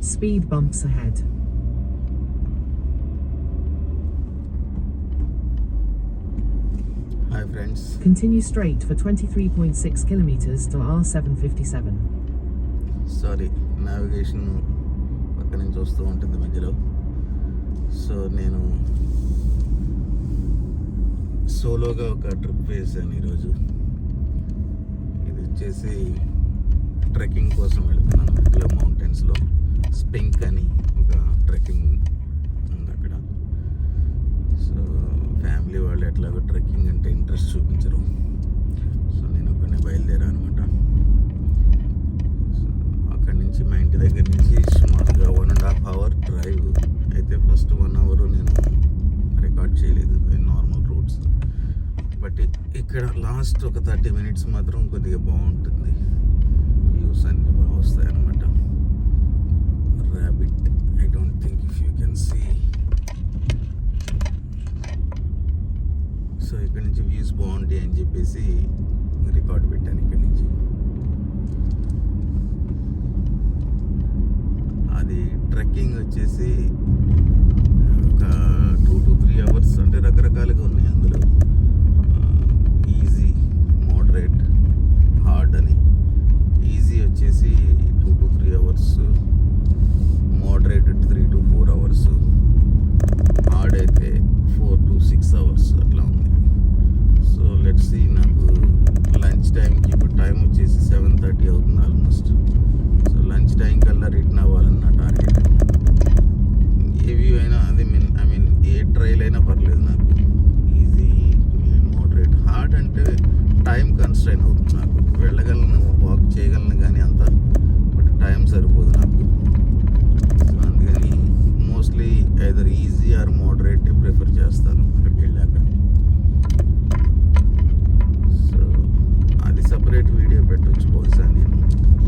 Speed bumps ahead. Hi friends. Continue straight for 23.6 kilometers to R757. Sorry, navigation పక్క నుంచి వస్తూ ఉంటుంది మధ్యలో. సో నేను సోలోగా ఒక ట్రిప్ వేసాను ఈరోజు. ఇది వచ్చేసి ట్రెక్కింగ్ కోసం వెళ్తున్నాను. మధ్యలో మౌంటైన్స్లో స్పింక్ అని ఒక ట్రెక్కింగ్ ఉంది అక్కడ. సో ఫ్యామిలీ వాళ్ళు ఎట్లాగో ట్రెక్కింగ్ అంటే ఇంట్రెస్ట్ చూపించరు. సో నేను కొన్ని బయలుదేరా అనమాట. అక్కడి నుంచి మా ఇంటి దగ్గర నుంచి సుమారుగా 1.5 hour డ్రైవ్. అయితే ఫస్ట్ 1 hour నేను రికార్డ్ చేయలేదు, నార్మల్ రూట్స్. బట్ ఇక్కడ లాస్ట్ ఒక 30 minutes మాత్రం కొద్దిగా బాగుంటుంది. వ్యూస్ అన్నీ బాగా వస్తాయి అన్నమాట. Rabbit, I don't think if you can see. So ఇక్కడ నుంచి వ్యూస్ బాగుంటాయి అని చెప్పేసి రికార్డ్ పెట్టాను ఇక్కడ నుంచి. అది ట్రెక్కింగ్ వచ్చేసి ఒక 2 to 3 hours, అంటే రకరకాలుగా ఉన్నాయి అందులో. ఈజీ, మోడరేట్, హార్డ్ అని. ఈజీ వచ్చేసి 2 to 3 hours, moderate 3 to 4 hours, hard అయితే 4 to 6 hours అట్లా ఉంది. So let's see. నాకు లంచ్ టైంకి ఇప్పుడు టైం వచ్చేసి 7:30 అవుతుంది ఆల్మోస్ట్. సో లంచ్ టైం కల్లా రిటర్న్ అవ్వాలన్న టార్గెట్. ఏ వ్యూ అయినా అది ఐ మీన్ ఏ ట్రైల్ అయినా పర్లేదు నాకు. Easy, moderate. హార్డ్ అంటే టైం కన్స్ట్రైన్ అవుతుంది నాకు. వెళ్ళగలను, వాక్ చేయగలను కానీ అంత, బట్ టైం సరిపోదు నాకు. సో అందుకని mostly either easy or moderate prefer చేస్తాను అక్కడికి వెళ్ళాక. సో అది సపరేట్ వీడియో పెట్టవచ్చు బహుశా నేను.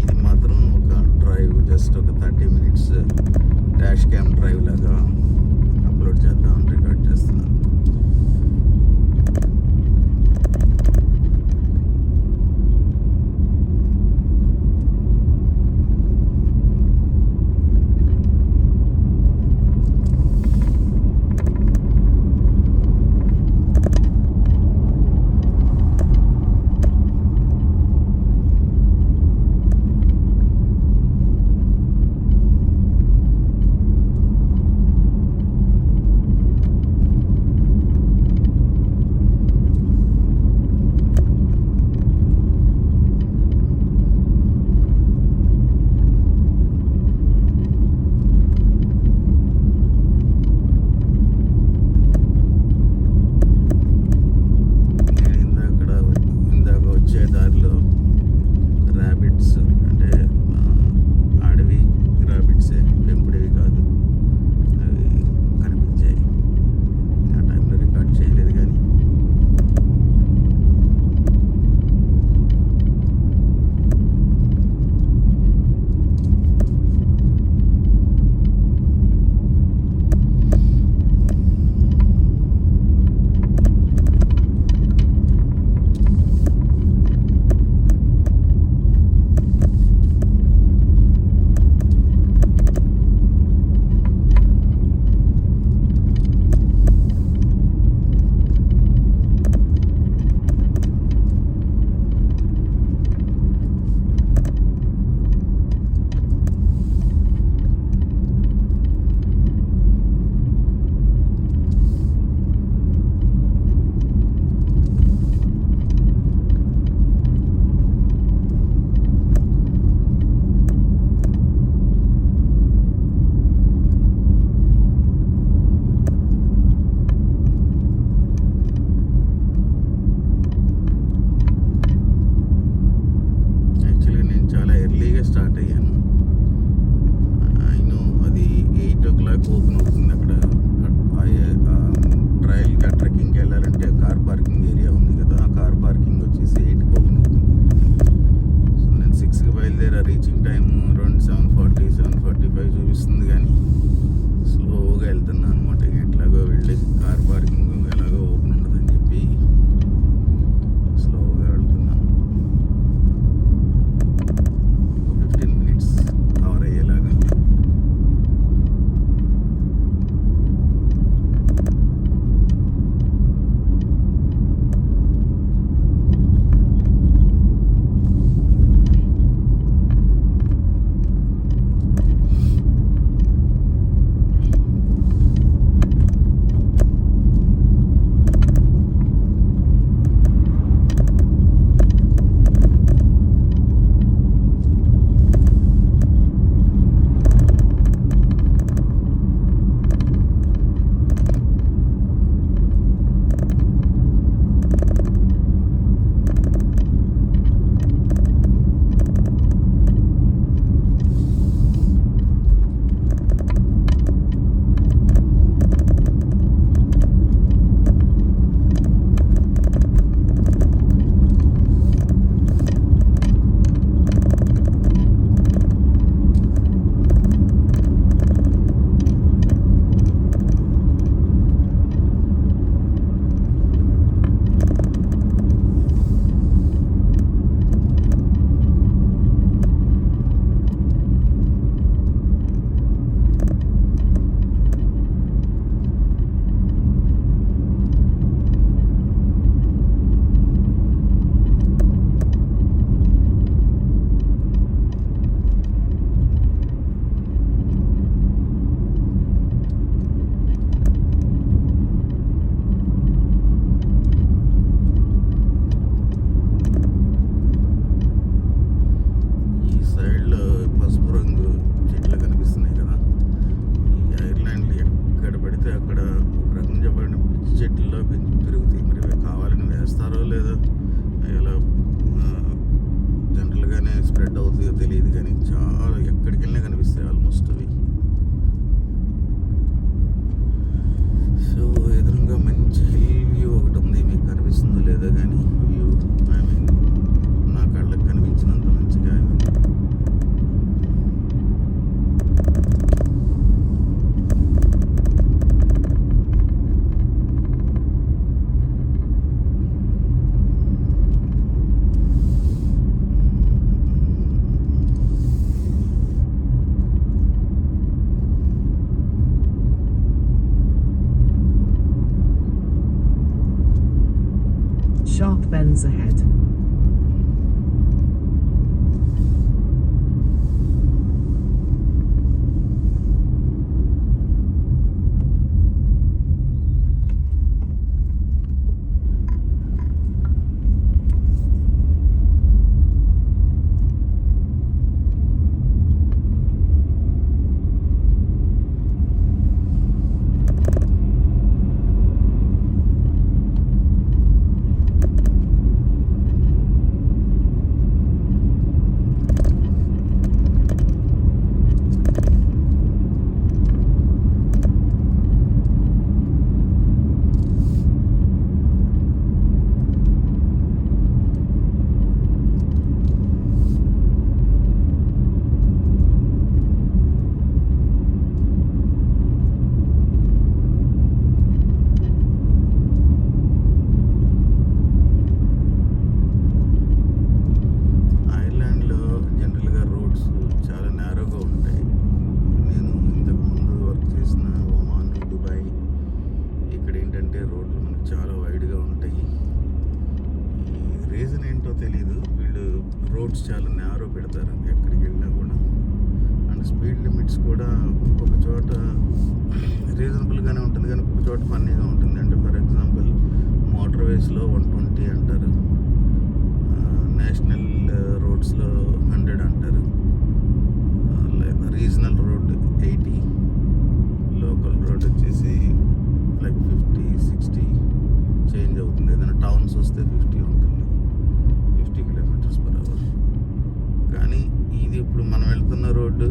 ఇది మాత్రం ఒక డ్రైవ్, జస్ట్ ఒక 30 minutes డాష్ క్యామ్ డ్రైవ్ లాగా అప్లోడ్ చేద్దామని రికార్డ్ చేస్తున్నాను. bends ahead. ఐర్లాండ్లో జనరల్గా రోడ్స్ చాలా నేరోగా ఉంటాయి. నేను ఇంతకు ముందు వర్క్ చేసిన ఒమాన్, దుబాయ్, ఇక్కడ ఏంటంటే రోడ్లు మనకు చాలా వైడ్గా ఉంటాయి. ఈ రీజన్ ఏంటో తెలియదు, వీళ్ళు రోడ్స్ చాలా నేరో పెడతారు ఎక్కడికి వెళ్ళినా కూడా. అండ్ స్పీడ్ లిమిట్స్ కూడా ఒక్కొక్క చోట రీజనబుల్గానే ఉంటుంది, కానీ ఒక్కొక్క చోట ఫన్నీగా ఉంటుంది. అంటే ఫర్ ఎగ్జాంపుల్ మోటార్ వేస్లో 120 అంటారు, నేషనల్ రోడ్స్లో 100 అంటారు, లేదా రీజనల్ రోడ్ 80, లోకల్ రోడ్ వచ్చేసి లైక్ 50, 60 చేంజ్ అవుతుంది. ఏదైనా టౌన్స్ వస్తే 50 ఉంటుంది, 50 km/h. కానీ ఇది ఇప్పుడు మనం వెళ్తున్న రోడ్డు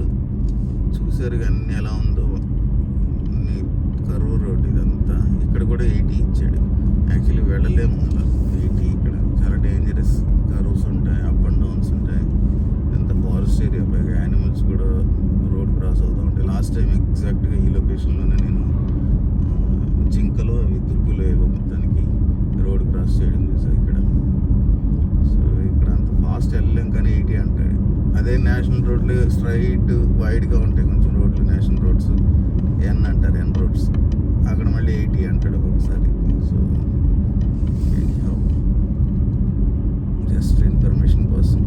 చూసారు కానీ ఎలా ఉందో, కరువు రోడ్ ఇదంతా. ఇక్కడ కూడా 80 ఇచ్చాడు. యాక్చువల్లీ వెళ్ళలేము అలా 80, ఇక్కడ చాలా డేంజరస్ కర్వ్స్ ఉంటాయి, అప్ అండ్ డౌన్స్ ఉంటాయి. ఎంత ఫారెస్ట్ ఏరియా, పైగా యానిమల్స్ కూడా రోడ్ క్రాస్ అవుతూ ఉంటాయి. లాస్ట్ టైం ఎగ్జాక్ట్గా ఈ లొకేషన్లోనే నేను జింకలు అవి దుప్పులు మొత్తానికి రోడ్ క్రాస్ చేయడం చూసాను ఇక్కడ. సో ఇక్కడ అంత ఫాస్ట్ వెళ్ళలేం, కానీ 80 అంటాడు. అదే నేషనల్ రోడ్లు స్ట్రైట్ వైడ్గా ఉంటాయి కొంచెం రోడ్లు, నేషనల్ రోడ్స్ ఎన్ అంటారు, ఎన్ రోడ్స్, అక్కడ మళ్ళీ 80 అంటాడు ఒక్కొక్కసారి. సో జస్ట్ ఇన్ఫర్మేషన్ కోసం.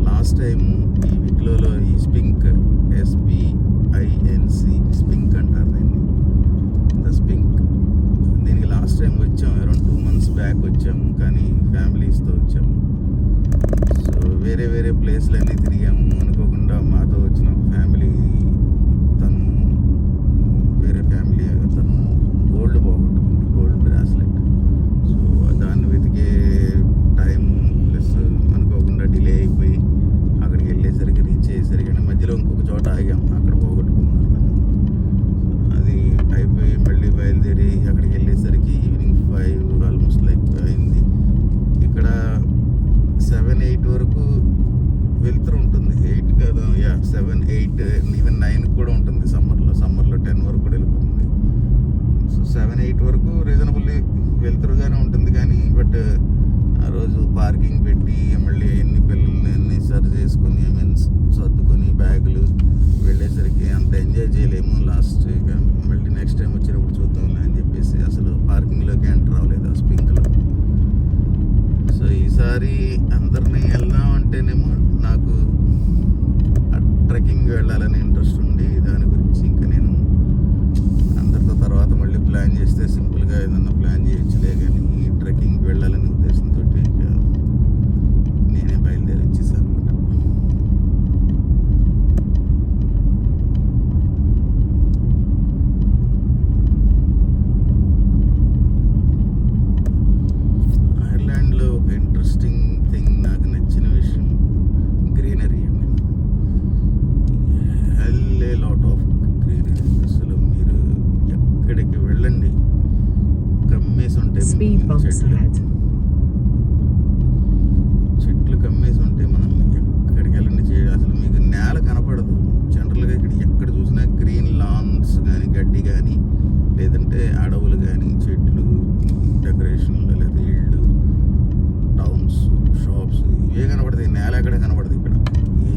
లాస్ట్ టైము ఈ విక్లోలో ఈ స్పింక్, SPINC, స్పింక్ అంటారు దీన్ని, ద స్పింక్. దీనికి లాస్ట్ టైం వచ్చాము, అరౌండ్ 2 months బ్యాక్ వచ్చాము, కానీ ఫ్యామిలీస్తో వచ్చాము. సో వేరే వేరే ప్లేస్లు అన్నీ తిరిగాము. అనుకోకుండా మాతో వచ్చిన ఫ్యామిలీ, తను వేరే ఫ్యామిలీ, తను గోల్డ్ పోగొట్టుకుంది, గోల్డ్ బ్రాస్లెట్. సో దాన్ని వెతికే టైం ప్లస్ అనుకోకుండా డిలే అయిపోయి అక్కడికి వెళ్ళేసరికి రీచ్ అయ్యేసరికి మధ్యలో ఇంకొక చోట ఆగాం, అక్కడ పోగొట్టుకున్నారు తను. అది అయిపోయి మళ్ళీ బయలుదేరి అక్కడికి వెళ్ళేసరికి ఈవినింగ్ 5 ఆల్మోస్ట్ లైక్ అయింది. ఇక్కడ 7-8 వరకు వెళ్తూ ఉంటుంది. 8 కాదు, 7, 8, ఈవెన్ 9 కూడా ఉంటుంది సమ్మర్లో 10 వరకు కూడా వెళ్ళిపోతుంది. సో 7-8 వరకు రీజనబుల్లీ వెళ్తురుగానే ఉంటుంది. కానీ బట్ ఆ రోజు పార్కింగ్ పెట్టి మళ్ళీ ఎన్ని పిల్లల్ని అన్ని సర్వ్ చేసుకొని సర్దుకొని బ్యాగులు వెళ్ళేసరికి అంత ఎంజాయ్ చేయలేము. లాస్ట్ మళ్ళీ నెక్స్ట్ టైం వచ్చినప్పుడు చూద్దాంలే అని చెప్పేసి అసలు పార్కింగ్లోకి ఎంటర్ అవ్వలేదు ఆ స్పింక్లో. సో ఈసారి అందరినీ వెళ్దాం అంటేనేమో నాకు ట్రెక్కింగ్ వెళ్ళాలని ఇంట్రెస్ట్ ఉండి దాని గురించి ఇంకా నేను అందరితో తర్వాత మళ్ళీ ప్లాన్ చేస్తే సింపుల్గా ఏదన్నా ప్లాన్ చేయొచ్చులే, కానీ ట్రెక్కింగ్కి వెళ్ళాలని ఉద్దేశంతో ఇక నేనే బయలుదేరి వచ్చేసాను అనమాట. ఐర్లాండ్లో ఒక ఇంట్రెస్టింగ్ థింగ్, నాకు నచ్చిన విషయం గ్రీనరీ అండి. Lot of greenery. అసలు మీరు ఎక్కడికి వెళ్ళండి కమ్మేసి ఉంటాయి Speed bumps చెట్లు, ahead. చెట్లు కమ్మేసి ఉంటాయి మనల్ని. ఎక్కడికి వెళ్ళండి అసలు మీకు నేల కనపడదు. జనరల్గా ఇక్కడ ఎక్కడ చూసినా గ్రీన్ లాన్స్ కానీ, గడ్డి కానీ, లేదంటే అడవులు కానీ, చెట్లు, డెకరేషన్లు, లేదా ఇళ్ళు, టౌన్స్, షాప్స్, ఇవే కనపడతాయి. నేల ఎక్కడ కనపడదు ఇక్కడ.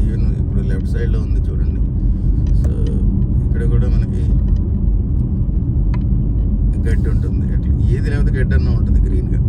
ఈవెన్ ఇప్పుడు లెఫ్ట్ సైడ్లో ఉంది చూడండి, గడ్డ అన్న ఉంటుంది గ్రీన్గా.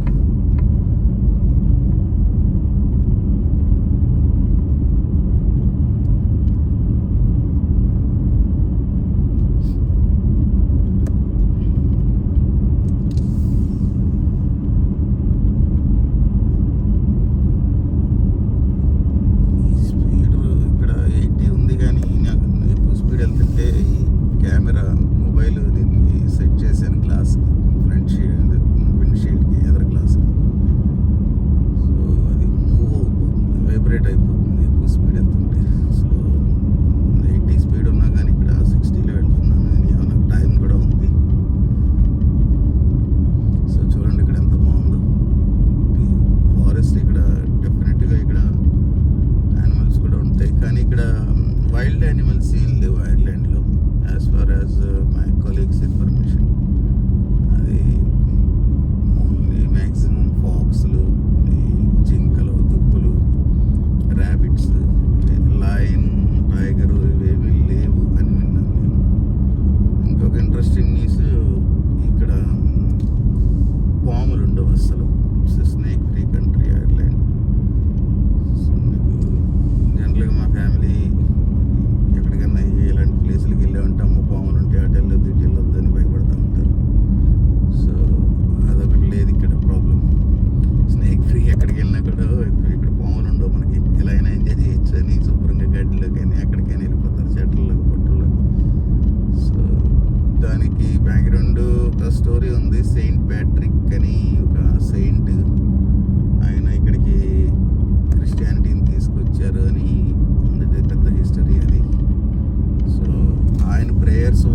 అయిపోతుంది ఎక్కువ స్పీడ్ వెళ్తుంటే. సో 80 స్పీడ్ ఉన్నా కానీ ఇక్కడ 60లో వెళ్తున్నాను. నాకు టైం కూడా ఉంది. సో చూడండి ఇక్కడ ఎంత బాగుందో ఫారెస్ట్. ఇక్కడ డెఫినెట్గా ఇక్కడ యానిమల్స్ కూడా ఉంటాయి, కానీ ఇక్కడ వైల్డ్ యానిమల్స్ ఏం లేవు ఐర్లాండ్లో as far as my colleagues information. అది ఓన్లీ మ్యాక్సిమం ఫాక్స్లు, జింకలు, దుప్పులు, ర్యాబిట్స్, లయన్, టైగరు ఇవేమీ లేవు అని విన్నాను నేను. ఇంకొక ఇంట్రెస్టింగ్ న్యూస్, ఇక్కడ పాములు ఉండవు అసలు. It's snake free country Ireland. So మీకు జనరల్గా మా ఫ్యామిలీ ఎక్కడికన్నా ఇలాంటి ప్లేసులకి వెళ్ళామంటే అమ్మ పాములు ఉంటే అటు వెళ్ళొద్దు ఇటు వెళ్ళొద్దు అని భయపడుతూ ఉంటారు. సో అదొకటి లేదు ఇక్కడ ప్రాబ్లం. స్నేక్ ఫ్రీ ఎక్కడికి వెళ్ళినా కూడా ఇక్కడ పాములు ఉండవు. మనకి ఎలా అయినా ఎంజాయ్ చేయొచ్చు అని శుభ్రంగా గడ్డిలోకి కానీ ఎక్కడికైనా వెళ్ళిపోతారు, చెట్లలోకి, పొట్టుల్లోకి. సో దానికి బ్యాక్గ్రౌండ్ ఒక స్టోరీ ఉంది. సెయింట్ ప్యాట్రిక్ అని ఒక సెయింట్, ఆయన ఇక్కడికి క్రిస్టియానిటీని తీసుకొచ్చారు అని ఉంది, పెద్ద హిస్టరీ అది. సో ఆయన ప్రేయర్స్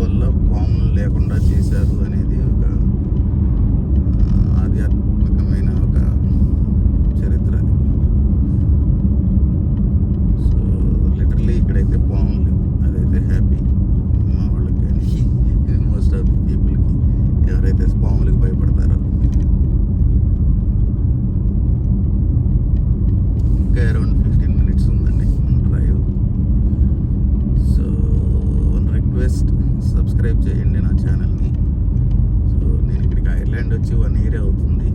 వల్ల పాములు లేకుండా చేశారు అనేది ఒక ఆధ్యాత్మికమైన ఒక చరిత్ర అది. సో లిటరలీ ఇక్కడైతే పాములు లేవు. అదైతే హ్యాపీ మా వాళ్ళకి కానీ మోస్ట్ ఆఫ్ ది పీపుల్కి, ఎవరైతే పాములకు భయపడతారో. ఇంకా అరౌండ్ 15 minutes ఉందండి డ్రైవ్. సో రిక్వెస్ట్, సబ్స్క్రైబ్ చేయండి నా ఛానల్ని. సో నేను ఇక్కడికి ఐర్లాండ్ వచ్చి 1 year అవుతుంది.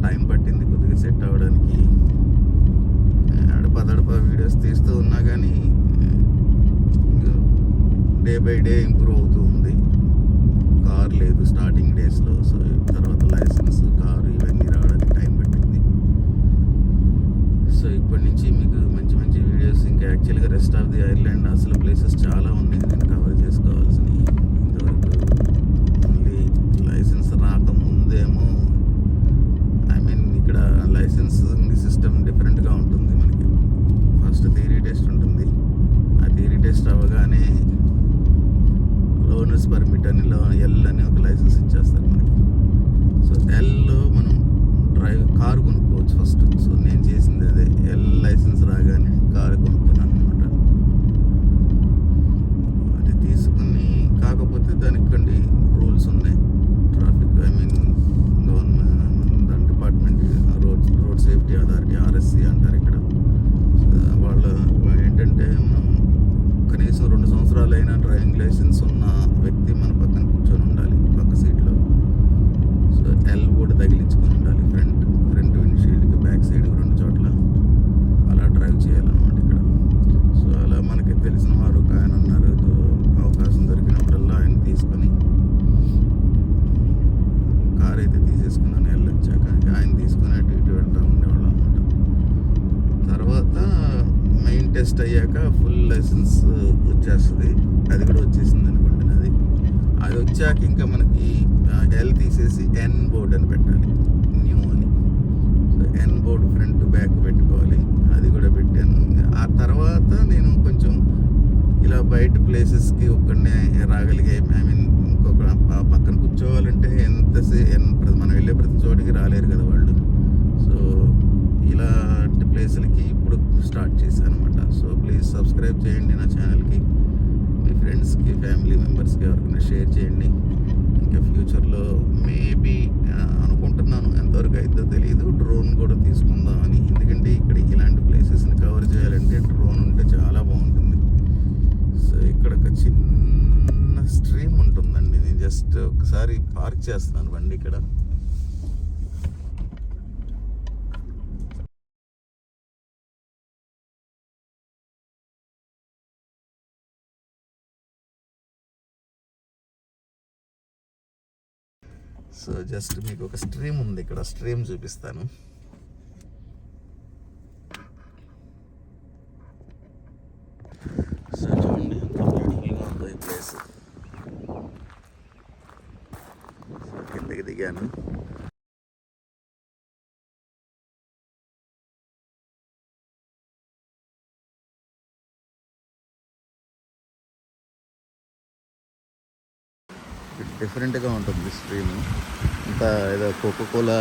టైం పట్టింది కొద్దిగా సెట్ అవ్వడానికి. అడపదడప వీడియోస్ తీస్తూ ఉన్నా కానీ డే బై డే ఇంప్రూవ్ అవుతూ ఉంది. కార్ లేదు స్టార్టింగ్ డేస్లో. సో తర్వాత లైసెన్స్, కారు ఇవన్నీ రావడానికి టైం పట్టింది. సో ఇప్పటి నుంచి మీకు మంచి మంచి వీడియోస్, ఇంకా యాక్చువల్గా రెస్ట్ ఆఫ్ ది ఐర్లాండ్ అసలు ప్లేసెస్ చాలా ఉన్నాయి నేను కవర్ చేసుకోవాల్సినవి. ఇంతవరకు ఓన్లీ లైసెన్స్ రాకముందేమో, ఐ మీన్ ఇక్కడ లైసెన్సింగ్ సిస్టమ్ డిఫరెంట్గా ఉంటుంది. మనకి ఫస్ట్ థియరీ టెస్ట్ ఉంటుంది. ఆ థియరీ టెస్ట్ అవ్వగానే లోనర్స్ పర్మిట్ అని ఎల్ అని ఒక లైసెన్స్ ఇచ్చేస్తారు మనకి. సో ఎల్లో మనం కారు కొనుక్కోవచ్చు ఫస్ట్. సో నేను చేసింది అదే, ఎల్ లైసెన్స్ రాగానే కారు కొనుక్కున్నాను అనమాట. అది తీసుకుని, కాకపోతే దానికి కొన్ని రూల్స్ ఉన్నాయి. ట్రాఫిక్, ఐ మీన్ దాని department, road safety authority, RSC అంటారు ఇక్కడ. వాళ్ళు ఏంటంటే మనం కనీసం 2 సంవత్సరాలైనా డ్రైవింగ్ లైసెన్స్ ఉన్న వ్యక్తి మన పక్కన కూర్చొని ఉండాలి, పక్క సీట్లో. సో ఎల్ బోర్డు తగిలించుకొని ఉండాలి ఫ్రంట్ విండ్షీల్డ్కి, బ్యాక్ సైడ్ 2 చోట్ల. అలా డ్రైవ్ చేయాలన్నమాట ఇక్కడ. సో అలా మనకి తెలిసిన వారు ఒక ఆయన ఉన్నారు. అవకాశం దొరికినప్పుడల్లా ఆయన తీసుకొని, కార్ అయితే తీసేసుకున్నాను వెళ్ళొచ్చాక, ఆయన తీసుకొని అటు ఇటు వెళ్తూ ఉండేవాళ్ళం అనమాట. తర్వాత మెయిన్ టెస్ట్ అయ్యాక ఫుల్ లైసెన్స్ వచ్చేస్తుంది. అది కూడా వచ్చేసింది అనుకోండి నాది. అది వచ్చాక ఇంకా మనకి ఎల్ తీసేసి ఎన్ బోర్డ్ అని పెట్టాలి, న్యూ అని. సో ఎన్ బోర్డు ఫ్రంట్ బ్యాక్ పెట్టుకోవాలి. అది కూడా పెట్టాను. ఆ తర్వాత నేను కొంచెం ఇలా బయట ప్లేసెస్కి ఒక్కడనే రాగలిగే, ఐ మీన్ ఇంకొక పక్కన కూర్చోవాలంటే మనం వెళ్ళే ప్రతి చోటికి రాలేరు కదా వాళ్ళు. సో ఇలాంటి ప్లేసులకి ఇప్పుడు స్టార్ట్ చేశాను అనమాట. సో ప్లీజ్ సబ్స్క్రైబ్ చేయండి నా ఛానల్కి. మీ ఫ్రెండ్స్కి, ఫ్యామిలీ మెంబర్స్కి ఎవరికైనా షేర్ చేయండి. ఇంకా ఫ్యూచర్లో మేబీ అనుకుంటున్నాను, ఎంతవరకు అయితే తెలియదు, డ్రోన్ కూడా తీసుకుందామని. ఎందుకంటే ఇక్కడ ఇలాంటి ప్లేసెస్ని కవర్ చేయాలంటే డ్రోన్ ఉంటే చాలా బాగుంటుంది. సో ఇక్కడ ఒక చిన్న స్ట్రీమ్ ఉంటుంది జస్ట్ ఒకసారి పార్క్ చేస్తున్నాను బండి ఇక్కడ. సో జస్ట్ మీకు ఒక స్ట్రీమ్ ఉంది ఇక్కడ, స్ట్రీమ్ చూపిస్తాను. సో చూడండి ఎంత బ్యూటిఫుల్గా ఉందో ఈ ప్లేస్. సో కిందకి దిగాను. డిఫరెంట్గా ఉంటుంది స్ట్రీమ్ అంతా, ఏదో కోకోకోలా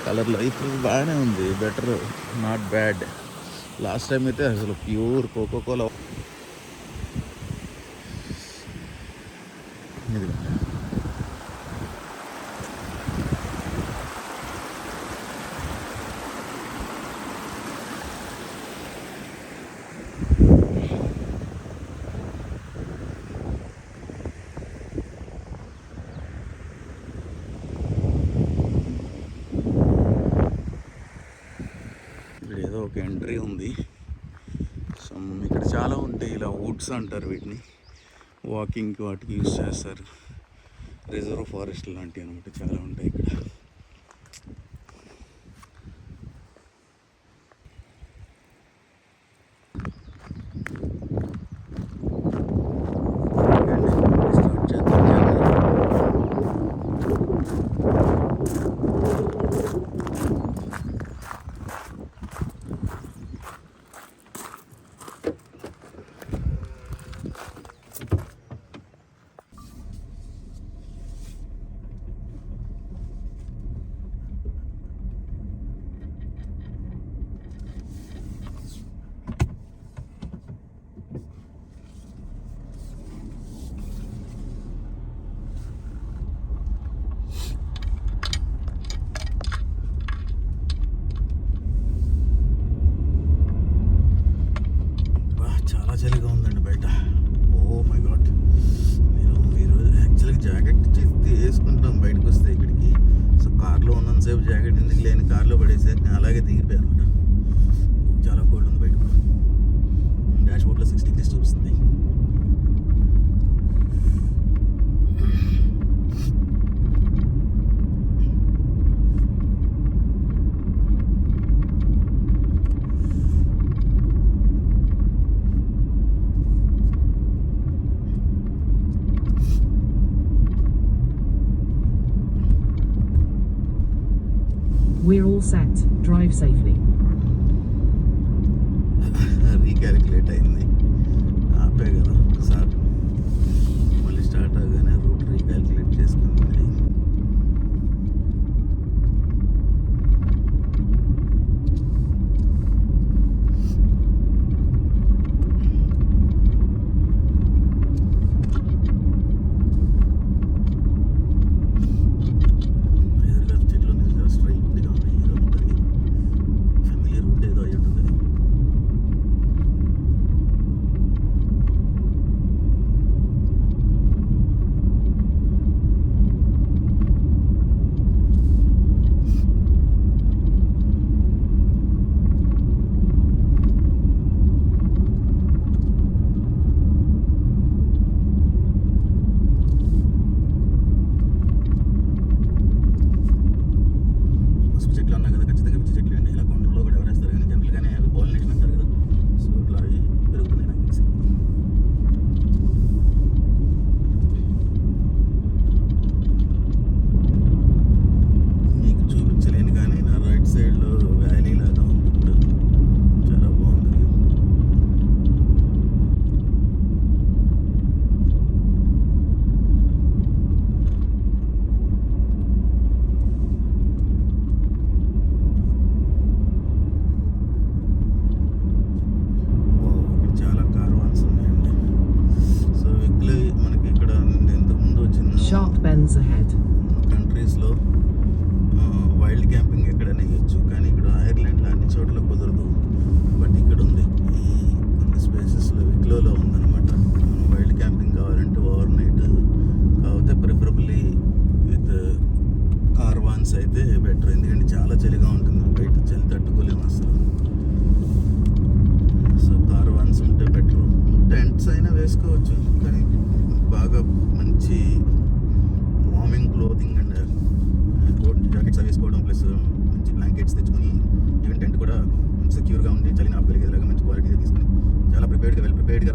కలర్లో. ఇప్పుడు బాగానే ఉంది, better, not bad. Last time అయితే అసలు ప్యూర్ కోకోకోలా. ఇది ఏదో ఒక ఎంట్రీ ఉంది. సో ఇక్కడ చాలా ఉంటాయి ఇలా, వుడ్స్ అంటారు వీటిని, వాకింగ్కి వాటికి యూజ్ చేస్తారు. రిజర్వ్ ఫారెస్ట్ లాంటివి అనమాట, చాలా ఉంటాయి ఇక్కడ. స్టార్ట్ చేద్దాం జర్నీ. చాలా చలిగా ఉందండి బయట. Oh my god. మీరు యాక్చువల్గా జాకెట్ వేసుకుంటాం బయటకు వస్తే ఇక్కడికి. సో కార్లో ఉన్నంతసేపు జాకెట్ ఎందుకు లేని కార్లో పడేసాక అలాగే దిగిపోయాను అనమాట. చాలా కోల్డ్ ఉంది బయట. డాష్ బోర్డ్లో 6 degrees చూపిస్తుంది. We're all set. Drive safely. Recalculate అయింది. ఆపే కదా ఒకసారి, మళ్ళీ స్టార్ట్ అవగానే రూట్ రీక్యాలిక్యులేట్ చేసుకుంది. bends ahead. కంట్రీస్లో వైల్డ్ క్యాంపింగ్ ఎక్కడైనా వేయచ్చు, కానీ ఇక్కడ ఐర్లాండ్లో అన్ని చోట్ల కుదరదు. బట్ ఇక్కడ ఉంది, ఈ కొన్ని స్పేసెస్లో విక్లోలో ఉందన్నమాట. వైల్డ్ క్యాంపింగ్ కావాలంటే ఓవర్ నైట్ కాకపోతే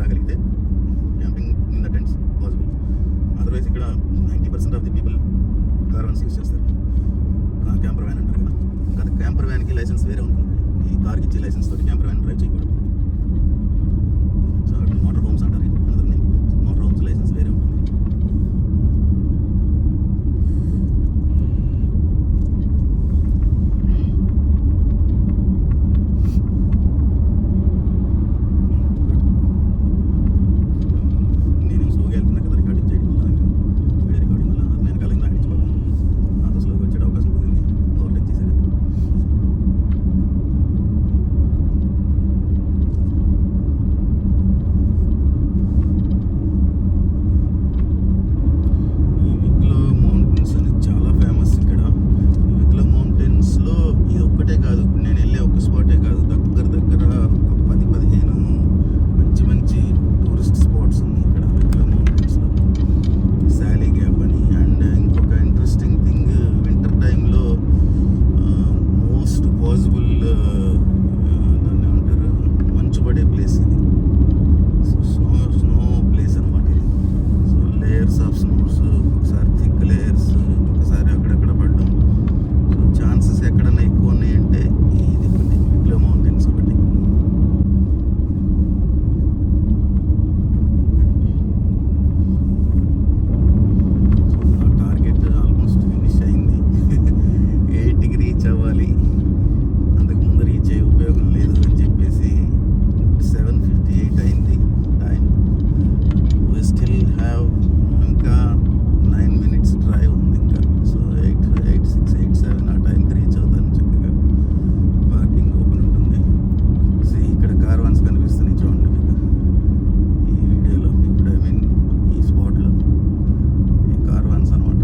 రాగలిగితే camping in the tents possible. Otherwise ఇక్కడ 90% of the people caravans use చేస్తారు. క్యాంపర్ వ్యాన్ అంటారు కదా, అది క్యాంపర్ వ్యాన్కి లైసెన్స్ వేరే ఉంటుంది. ఈ కార్కి ఇచ్చే లైసెన్స్ తోటి క్యాంపర్ వ్యాన్ డ్రైవ్ చేయకూడదు. సో మోటార్ హోమ్స్ అంటారు, అందరి నేమ్ మోటార్ హోమ్స్ లైసెన్స్ వేరే ఉంటుంది. నేను స్లోగా వెళ్తున్నా కదా రికార్డింగ్ చేయడం వల్ల, వీడియో రికార్డింగ్ వల్ల నేను కాలం రాగించుకోవాలి. నాతో స్లోగా వచ్చే అవకాశం కుదిరింది, ఓవర్టేక్ చేశాను. ఈ విక్లో మౌంటైన్స్ అనేది చాలా ఫేమస్ ఇక్కడ. ఈ విక్లో మౌంటైన్స్లో ఇది ఒక్కటే కాదు, ఇప్పుడు నేను వెళ్ళే ఒక్క స్పాటే కాదు, దగ్గర ఒక 10-15 మంచి టూరిస్ట్ స్పాట్స్ ఉన్నాయి ఇక్కడ విక్లో మౌంటైన్స్లో. శాలీ గ్యాప్ అని, అండ్ ఇంకొక ఇంట్రెస్టింగ్ థింగ్, వింటర్ టైంలో మోస్ట్ పాసిబుల్ దాన్ని ఏమంటారు, మంచు పడే ప్లేస్ ఇది. స్నో ప్లేస్ అనమాట ఇది. సో లేయర్స్ ఆఫ్ స్నోస్, ఒకసారి థిక్ లేయర్స్, ఒకసారి అక్కడక్కడ పడడం. సో ఛాన్సెస్ ఎక్కడన్నా ఎక్కువ ఉన్నాయంటే ఇది ఒకటి, విక్లో మౌంటైన్స్ ఒకటి. సో నా టార్గెట్ ఆల్మోస్ట్ ఫినిష్ అయింది. 8కి రీచ్ అవ్వాలి, అంతకుముందు రీచ్ అయ్యే ఉపయోగం లేదు అని చెప్పేసి 7:58 అయింది టైం. we still have ఇంకా 9 minutes డ్రైవ్ ఉంది ఇంకా. సో 8:6-8:7 ఆ టైంకి రీచ్ అవుతాను చక్కగా. పార్కింగ్ ఓపెన్ ఉంటుంది. సో ఇక్కడ కార్వాన్స్ కనిపిస్తున్నాయి చూడండి మీకు ఈ వీడియోలో, ఇప్పుడు ఐ మీన్ ఈ స్పాట్లో ఈ కార్వాన్స్ అనమాట.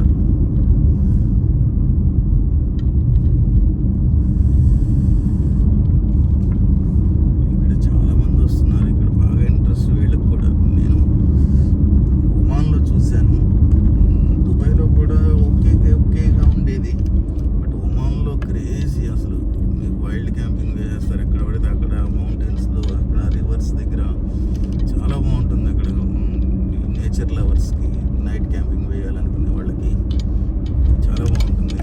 ఇక్కడ చాలా మంది వస్తున్నారు, ఇక్కడ బాగా ఇంట్రెస్ట్ వీళ్ళకి కూడా. నేను ఒమాన్లో చూశాను, దుబాయ్లో కూడా ఓకేగా ఉండేది, బట్ ఒమాన్లో క్రేజీ అసలు. మీకు వైల్డ్ క్యాంపింగ్ చేస్తారు ఎక్కడ పడితే అక్కడ, మౌంటైన్స్లో, అక్కడ రివర్స్ దగ్గర చాలా బాగుంటుంది. అక్కడ నేచర్ లవర్స్కి, నైట్ క్యాంపింగ్ వేయాలనుకునే వాళ్ళకి చాలా బాగుంటుంది.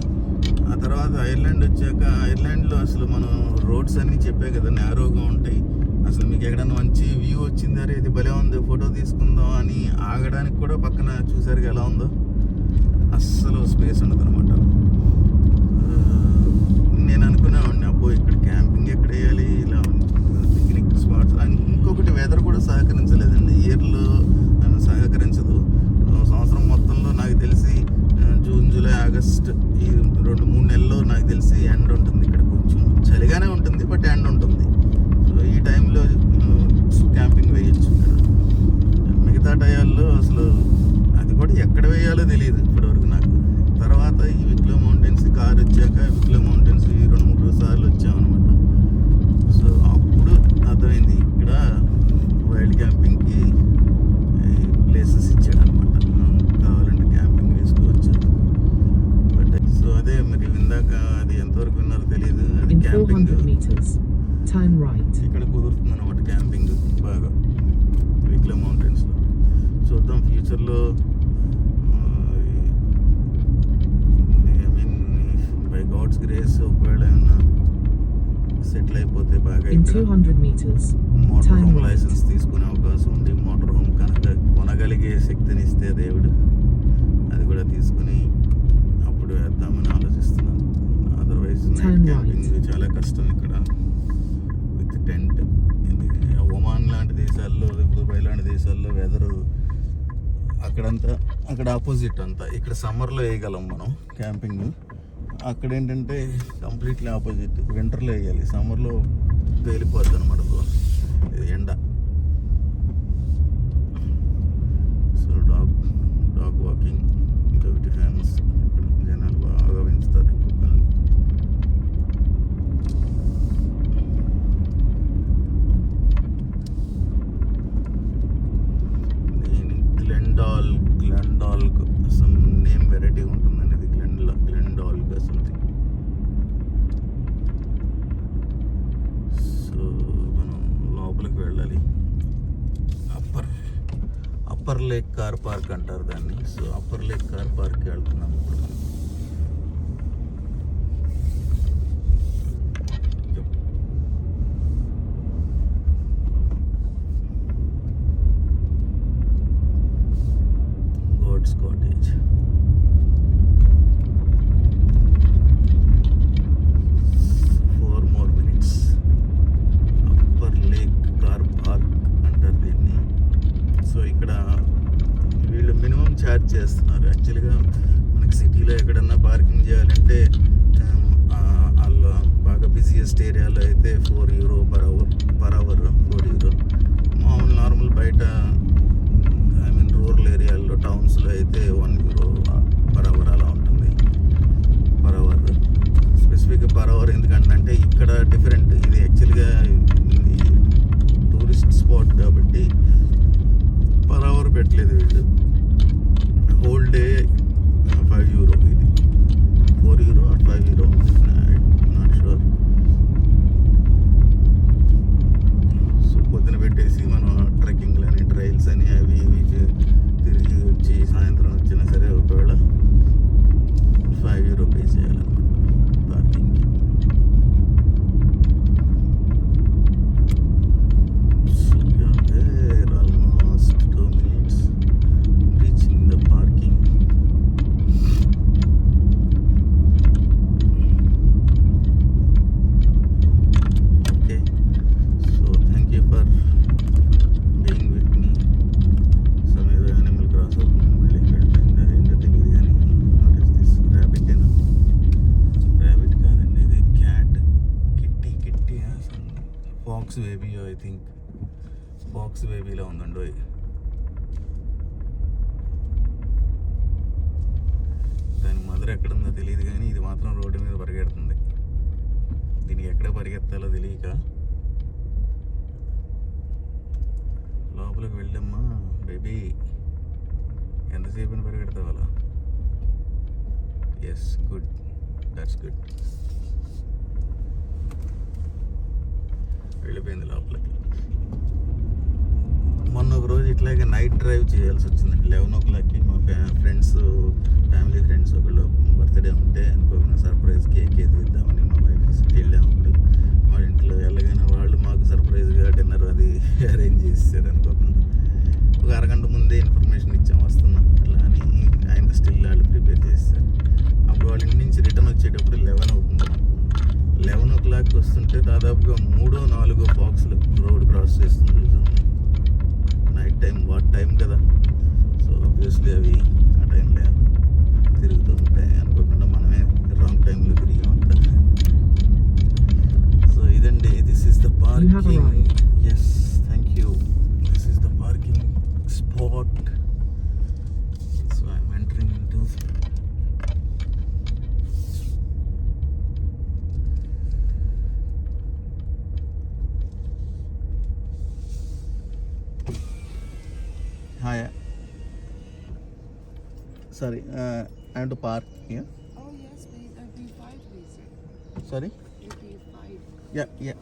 ఆ తర్వాత ఐర్లాండ్ వచ్చాక, ఐర్లాండ్లో అసలు మనం రోడ్స్ అన్నీ చెప్పే కదా నేరోగా ఉంటాయి. అసలు మీకు ఎక్కడైనా మంచి వ్యూ వచ్చింది, అరే ఇది భలే ఉంది ఫోటో తీసుకుందాం అని ఆగడానికి కూడా పక్కన చూసారు ఎలా ఉందో, అస్సలు స్పేస్ ఉండదు అనమాట. నేను అనుకునేవాడిని, అబ్బో ఇక్కడ క్యాంపింగ్ ఎక్కడ వేయాలి, ఇలా పిక్నిక్ స్పాట్స్. ఇంకొకటి వెదర్ కూడా సహకరించలేదండి, ఇయర్లో సహకరించదు. సంవత్సరం మొత్తంలో నాకు తెలిసి జూన్, జూలై, ఆగస్ట్ ఈ 2-3 నెలల్లో నాకు తెలిసి ఎండ్ ఉంటుంది ఇక్కడ. కొంచెం చలిగానే ఉంటుంది, బట్ ఎండ్ ఉంటుంది. సో ఈ టైంలో క్యాంపింగ్ వేయచ్చు ఇక్కడ. మిగతా టయాల్లో అసలు అది కూడా ఎక్కడ వేయాలో తెలియదు ఇప్పటివరకు నాకు. తర్వాత ఈ విక్లో మౌంటైన్స్ కార్ వచ్చాక విక్లో మౌంటైన్స్ 2-3 సార్లు వచ్చామన్నమాట. సో అప్పుడు అర్థమైంది ఇక్కడ వైల్డ్ క్యాంపింగ్కి ప్లేసెస్ ఇచ్చాడనమాట, కావాలంటే క్యాంపింగ్ వేసుకోవచ్చు. బట్ సో అదే మరి ఇందాక అది ఎంతవరకు విన్నారో తెలియదు, అది In camping 400 meters, turn right. ఇక్కడ కుదురుతుంది అనమాట క్యాంపింగ్ బాగా విక్లో మౌంటైన్స్లో. చూద్దాం ఫ్యూచర్లో, I mean by god's grace ఒకవేళ ఏమన్నా సెటిల్ అయిపోతే బాగా In ఇక్కడ 200 meters, motor turn home right. Licence తీసుకునే అవకాశం ఉంది. మోటార్ హోమ్ కనుక కొనగలిగే శక్తిని ఇస్తే దేవుడు, అది కూడా తీసుకుని అప్పుడు వేద్దామని ఆలోచిస్తున్నాను. Otherwise night Turn camping right. చాలా కష్టం ఇక్కడ విత్ టెంట్. ఒమాన్ లాంటి దేశాల్లో, దుబాయ్ లాంటి దేశాల్లో వెదరు అక్కడ ఆపోజిట్ అంతా. ఇక్కడ సమ్మర్లో వేయగలం మనం క్యాంపింగ్, అక్కడ ఏంటంటే కంప్లీట్లీ ఆపోజిట్, వింటర్లో వేయాలి. సమ్మర్లో పేలిపోద్ది అనమాట ఎండ. సో డాగ్ వాకింగ్ ఇదొకటి ఫేమస్. జనాలు బాగా పెంచుతారు కుక్కల్ని. గ్లెండాల్గ్ సమ్ నేమ్ వెరైటీ ఉంటుందండి, ఇది గ్లెండాల్గ్ సంథింగ్. సో మనం లోపలికి వెళ్ళాలి. లేక్ కార్ పార్క్ అంటారు దాన్ని. సో అప్పర్ లేక్ కార్ పార్క్కి వెళ్తున్నాం ఇప్పుడు మనం. గోడ్స్ కాటేజ్. ఛార్జ్ చేస్తున్నారు. యాక్చువల్గా మనకి సిటీలో ఎక్కడన్నా పార్కింగ్ చేయాలంటే వాళ్ళు బాగా బిజియెస్ట్ ఏరియాలో అయితే €4 per hour €4. మామూలు నార్మల్ బయట రూరల్ ఏరియాల్లో టౌన్స్లో అయితే €1 per hour అలా ఉంటుంది. పర్ అవర్ స్పెసిఫిక్గా పర్ అవర్ ఎందుకంటే ఇక్కడ డిఫరెంట్. ఇది యాక్చువల్గా టూరిస్ట్ స్పాట్ కాబట్టి పర్ అవర్ పెట్టలేదు వీళ్ళు. హోల్ డే €5 ఇది. €4 or €5, నాట్ షూర్. సో పొద్దున పెట్టేసి మనం ట్రెక్కింగ్లని ట్రైల్స్ అని అవి ఇవి తిరిగి వచ్చి సాయంత్రం వచ్చినా సరే ఒకవేళ €5 పే చేయాలన్నమాట పార్కింగ్కి. Almost 2 minutes reaching the parking. Okay, so thank you for being with me. సమేదో యానిమల్ క్రాస్ అవుతుంది, మళ్ళీ వెళ్ళిపోయింది. అదేంటో తెలియదు కానీ వాట్ ఇస్ దిస్? ర్యాబిట్ ఏనా? ర్యాబిట్ కాదండి, ఇది cat. Kitty fox baby. I think fox బేబీలా ఉందండి. దాని మదర్ ఎక్కడుందో తెలియదు కానీ ఇది మాత్రం రోడ్డు మీద పరిగెడుతుంది. దీనికి ఎక్కడ పరిగెత్తాలో తెలియక లోపలికి వెళ్ళమ్మా బేబీ, ఎంతసేపు పరిగెడతావు అలా? Yes, good, that's good. వెళ్ళిపోయింది లోపలికి. మొన్న ఒక రోజు ఇట్లాగే నైట్ డ్రైవ్ చేయాల్సి వచ్చిందండి. 11 o'clockకి మా ఫ్యామిలీ ఫ్రెండ్స్ ఒకళ్ళు బర్త్డే ఉంటే అనుకోకుండా సర్ప్రైజ్ కేక్ ఏది ఇద్దామని మా వైఫ్ వెళ్ళాము. వాళ్ళ ఇంట్లో వెళ్ళగానే వాళ్ళు మాకు సర్ప్రైజ్గా డిన్నర్ అది అరేంజ్ చేసేసారు. అనుకోకుండా ఒక అరగంట ముందే ఇన్ఫర్మేషన్ ఇచ్చాము వస్తున్నాం ఇట్లా అని. ఆయన స్టిల్ వాళ్ళు ప్రిపేర్ చేస్తారు. అప్పుడు వాళ్ళ ఇంటి నుంచి రిటర్న్ వచ్చేటప్పుడు 11 అవుతుంది. 11 o'clock వస్తుంటే దాదాపుగా 3-4 ఫాక్స్లు రోడ్ క్రాస్ చేస్తుంది. నైట్ టైం, వాట్ టైం కదా. సో ఆబ్వియస్లీ అవి ఆ టైంలో తిరుగుతూ ఉంటాయి. అనుకోకుండా మనమే రాంగ్ టైంలో తిరిగాం అక్కడ. సో ఇదండి, this is the parking. Yes, thank you. This is the parking spot. So I'm entering into Hi. Sorry, I have to park here. Oh yes, please. B5, please. Sorry? B5. Yeah.